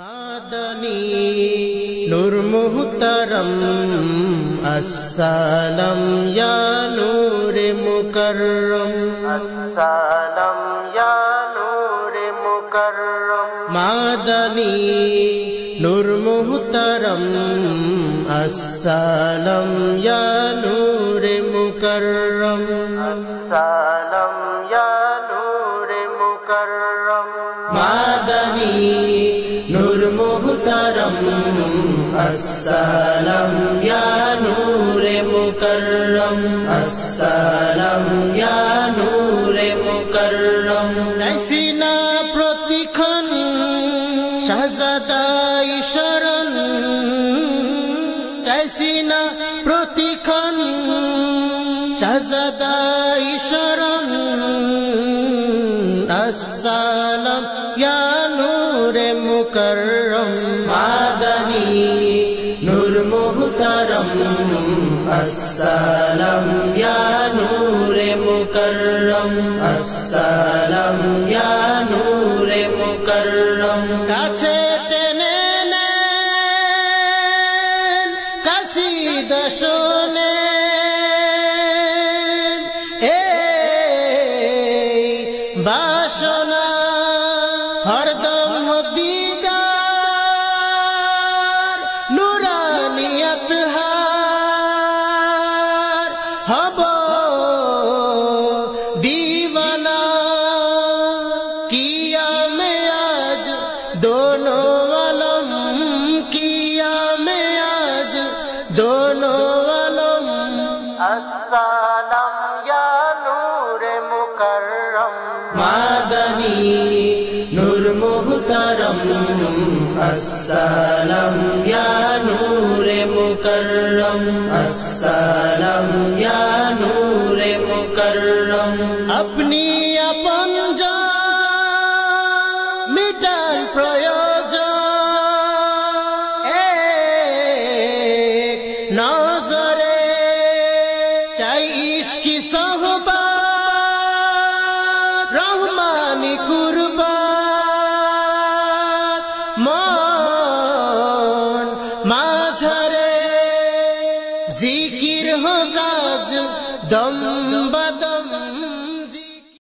मादनी नूर मुहतरम अस्सलाम या नूर मुकर्रम अस्सलाम या नूर मुकर्रम मादनी नूर मुहतरम अस्सलाम या नूर मुकर्रम अस्सलाम या नूर मुकर्रम मादनी नूर मुहतरम अस्सलाम या नूर मुकर्रम अस्सलाम या नूर मुकर्रम चाইছি না প্রতিক্ষণ শাহজাদাই শরণ চাইছি না প্রতিক্ষণ শাহজাদাই শরণ अस्सलाम या नूर मुकर्रम मादनी नूर मुहतरम अस्सलाम या नूर मुकर्रम अस्सलाम या नूर मुकर्रम काछे टेने नेन कासिदा शोने বাসনা হরদম দিদার নুরানিয়ত হার হব দিওয়ানা কিয়া মে আজ দোনো আলম কিয়া মে আজ দোনো আলম अस्सलाम या नूर मुकर्रम मादनी नूर मुहतरम अस्सलाम या नूर मुकर्रम अस्सलाम या नूर मुकर्रम अपनी अपन जा मिटान प्रयोजन एक नजरे चाই इश्की सोहबत रहमानी कुर्बात